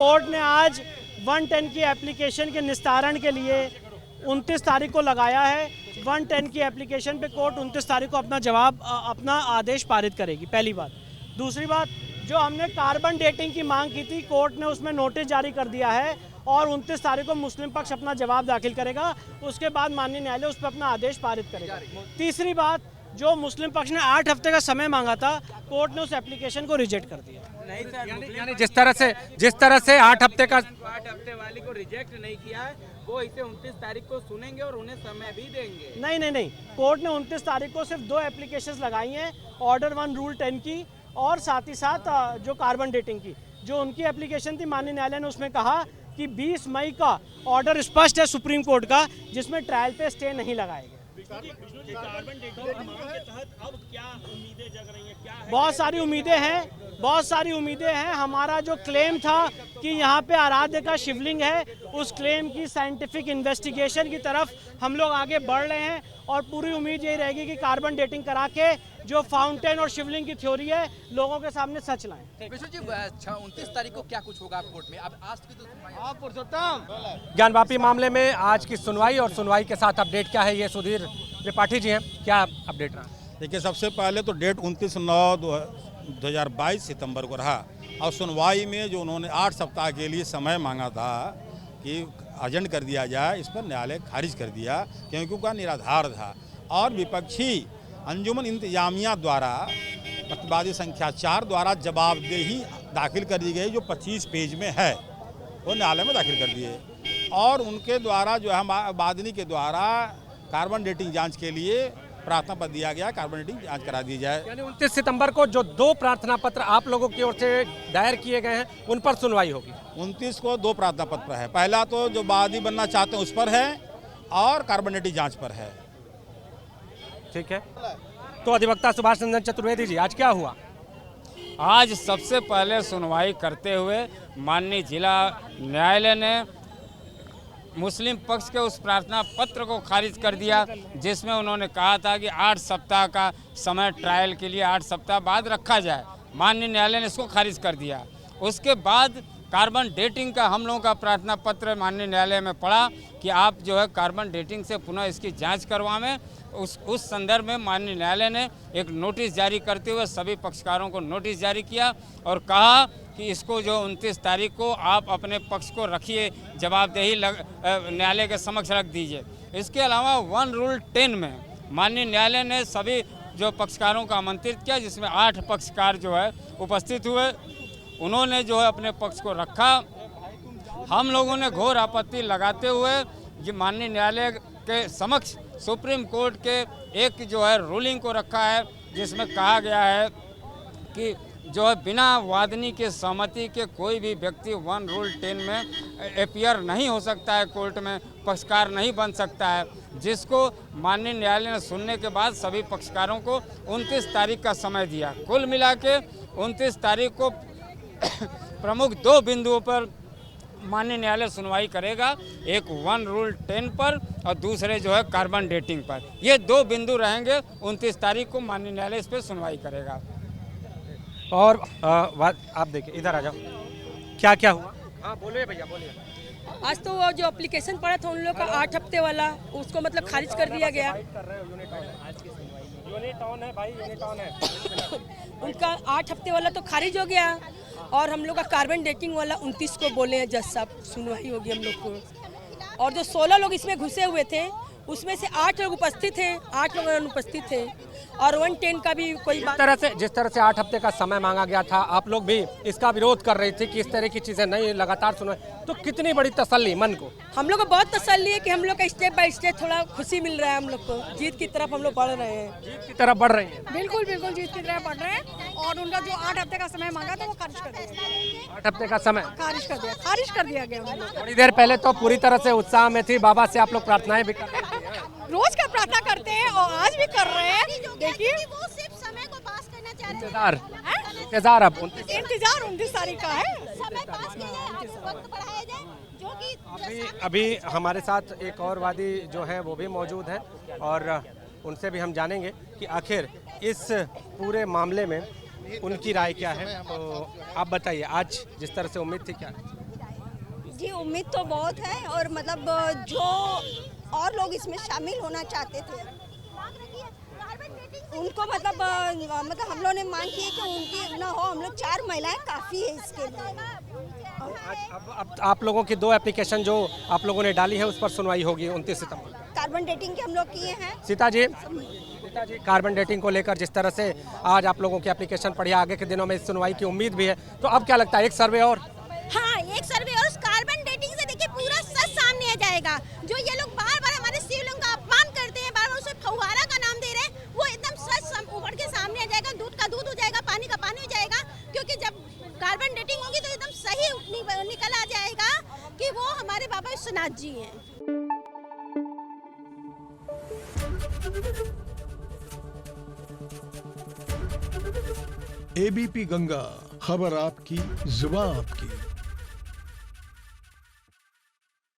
Court ने आज 110 की एप्लीकेशन के निस्तारण के लिए 29 तारीख को लगाया है। 110 की एप्लीकेशन पे कोर्ट 29 तारीख को अपना आदेश पारित करेगी, पहली बात। दूसरी बात, जो हमने कार्बन डेटिंग की मांग की थी, कोर्ट ने उसमें नोटिस जारी कर दिया है और 29 तारीख को मुस्लिम पक्ष अपना जवाब दाखिल करेगा। उसके बाद माननीय न्यायालय उस पर अपना आदेश पारित करेगा। तीसरी बात, जो मुस्लिम पक्ष ने 8 हफ्ते का समय मांगा था, कोर्ट ने उस एप्लीकेशन को रिजेक्ट कर दिया। नहीं सर, यानी जिस तरह से 8 हफ्ते वाली को रिजेक्ट नहीं किया है, वो इसे 29 तारीख को सुनेंगे और उन्हें समय भी देंगे। नहीं, कोर्ट ने 29 तारीख को सिर्फ 2 एप्लीकेशंस लगाई हैं, ऑर्डर 1 रूल 10 की और साथ ही साथ जो कार्बन डेटिंग की। जो उनकी एप्लीकेशन थी, माननीय न्यायालय ने उसमें कहा कि 20 मई का ऑर्डर स्पष्ट है सुप्रीम कोर्ट का, जिसमें ट्रायल पे स्टे नहीं लगाएगा। कार्बन डेटिंग की मांग के तहत अब क्या उम्मीदें जग रही हैं? क्या है? बहुत सारी उम्मीदें हैं। हमारा जो क्लेम था कि यहाँ पे आराध्य का शिवलिंग है, उस क्लेम की साइंटिफिक इन्वेस्टिगेशन की तरफ हम लोग आगे बढ़ रहे हैं और पूरी उम्मीद यही रहेगी कि कार्बन डेटिंग करा के जो फाउंटेन और शिवलिंग की थ्योरी है, लोगों के सामने सच लाएं। विष्णु जी, 29 तारीख को क्या कुछ होगा कोर्ट में? अब आज की तो पुरुषोत्तम ज्ञानवापी मामले में आज की सुनवाई और सुनवाई के साथ अपडेट क्या है, ये सुधीर त्रिपाठी जी हैं, क्या अपडेट रहा? देखिए, सबसे पहले तो डेट 29/9/2022 सितंबर को रहा और सुनवाई में जो उन्होंने 8 सप्ताह के लिए समय मांगा था कि अर्जेंट कर दिया जाए, इस पर न्यायालय खारिज कर दिया क्योंकि वह निराधार था। और विपक्षी अंजुमन इंतजामिया द्वारा प्रतिवादी संख्या 4 द्वारा जवाबदेही दाखिल कर दी गई, जो 25 पेज में है, वो न्यायालय में दाखिल कर दिए। और उनके द्वारा जो है वादिनी के द्वारा कार्बन डेटिंग जांच के लिए प्रार्थना पत्र दिया गया, कार्बन डेटिंग जांच करा दी जाए। यानी 29 सितंबर को जो 2 प्रार्थना पत्र आप लोगों की ओर से दायर किए गए हैं, उन पर सुनवाई होगी। 29 को 2 प्रार्थना पत्र है। पहला तो जो वादी बनना चाहते हैं उस पर है और कार्बन डेटिंग जांच पर है। ठीक है, तो अधिवक्ता सुभाष चंद्र चतुर्वेदी जी, आज क्या हुआ? आज सबसे पहले सुनवाई करते हुए माननीय जिला न्यायालय ने मुस्लिम पक्ष के उस प्रार्थना पत्र को खारिज कर दिया, जिसमें उन्होंने कहा था कि 8 सप्ताह का समय ट्रायल के लिए 8 सप्ताह बाद रखा जाए। माननीय न्यायालय ने इसको खारिज कर दिया। उसके बाद कार्बन डेटिंग का हम लोगों का प्रार्थना पत्र माननीय न्यायालय में पड़ा कि आप जो है कार्बन डेटिंग से पुनः इसकी जांच करवाएं। उस संदर्भ में माननीय न्यायालय ने एक नोटिस जारी करते हुए सभी पक्षकारों को नोटिस जारी किया और कहा कि इसको जो 29 तारीख को आप अपने पक्ष को रखिए, जवाबदेही न्यायालय के समक्ष रख दीजिए। इसके अलावा 1 रूल 10 में माननीय न्यायालय ने सभी जो पक्षकारों को आमंत्रित किया, जिसमें 8 पक्षकार जो है उपस्थित हुए। उन्होंने जो है अपने पक्ष को रखा। हम लोगों ने घोर आपत्ति लगाते हुए ये माननीय न्यायालय के समक्ष सुप्रीम कोर्ट के एक जो है रूलिंग को रखा है, जिसमें कहा गया है कि जो है बिना वादनी के सहमति के कोई भी व्यक्ति 1 रूल 10 में अपीयर नहीं हो सकता है, कोर्ट में पक्षकार नहीं बन सकता है, जिसको माननीय न्यायालय ने सुनने के बाद सभी पक्षकारों को 29 तारीख का समय दिया। कुल मिला के 29 तारीख को प्रमुख 2 बिंदुओं पर माननीय न्यायालय सुनवाई करेगा, एक 1 रूल 10 पर और दूसरे जो है कार्बन डेटिंग पर। ये 2 बिंदु रहेंगे। 29 तारीख को माननीय न्यायालय इस पर सुनवाई करेगा। और आप देखिए, इधर आ जाओ, क्या क्या हुआ? हाँ बोलिए भैया, बोलिए। आज तो वो जो एप्लीकेशन पड़ा था उन लोग का 8 हफ्ते वाला, उसको मतलब खारिज कर दिया गया। यूनिट ऑन है भाई, यूनिट ऑन है। उनका 8 हफ्ते वाला तो खारिज हो गया और हम लोग का कार्बन डेटिंग वाला 29 को बोले हैं जज साहब, सुनवाई होगी हम लोग को। और जो 16 लोग इसमें घुसे हुए थे, उसमें से 8 लोग उपस्थित थे, 8 लोग अनुपस्थित थे। और 110 का भी कोई जिस तरह से 8 हफ्ते का समय मांगा गया था, आप लोग भी इसका विरोध कर रहे थे कि इस तरह की चीजें नहीं लगातार सुनो, तो कितनी बड़ी तसल्ली मन को? हम लोग को बहुत तसल्ली है कि हम लोग का स्टेप बाय स्टेप थोड़ा खुशी मिल रहा है। हम लोग को जीत की तरफ हम लोग बढ़ रहे हैं। जीत की तरफ बढ़ रही है। बिल्कुल बिल्कुल जीत की तरफ बढ़ रहे हैं। और उनका जो 8 हफ्ते का समय मांगा था वो खारिज कर दिया। 8 हफ्ते का समय खारिज कर दिया गया। थोड़ी देर पहले तो पूरी तरह से उत्साह में थी, बाबा से आप लोग प्रार्थनाएं भी कर रहे थे। रोज का प्रार्थना करते हैं और आज भी कर रहे हैं। देखिए, वो सिर्फ समय को पास करना चाह रहे इंतजार अब इंतजार 29 तारीख का है। समय पास किया जाए, आगे वक्त बढ़ाया जाए, जो कि अभी हमारे साथ एक और वादी जो हैं वो भी मौजूद हैं और उनसे भी हम जानेंगे कि आखिर इस पूरे मामले में उनकी राय क्या है। तो आप बताइए, आज जिस तरह से उम्मीद थी, क्या जी उम्मीद तो बहुत है और मतलब जो और लोग इसमें शामिल होना चाहते थे उनको मतलब हम लोगों ने मांग की है कि उनकी ना हो, हम लोग 4 महिलाएं काफ़ी है इसके लिए। अब आप लोगों की 2 एप्लीकेशन जो आप लोगों ने डाली है उस पर सुनवाई होगी 29 सितंबर को। कार्बन डेटिंग के हम लोग किए हैं। सीता जी कार्बन डेटिंग को लेकर जिस तरह से आज आप लोगों की एप्लीकेशन पढ़ी, आगे के दिनों में इस सुनवाई की उम्मीद भी है, तो अब क्या लगता है एक सर्वे और? हाँ, एक सर्वे और कार्बन डेटिंग से देखिए पूरा सच सामने आ जाएगा। जो ये लोग बार बार हमारे शिवलिंग का अपमान करते हैं, बार बार उसे फव्वारा का नाम दे रहे हैं, वो एकदम सच उभर के सामने आ जाएगा। दूध का दूध हो जाएगा, पानी का पानी हो जाएगा, क्योंकि जब कार्बन डेटिंग होगी तो एकदम सही निकल आ जाएगा कि वो हमारे बाबा विश्वनाथ जी हैं। एबीपी गंगा, खबर आपकी, जुबान आपकी।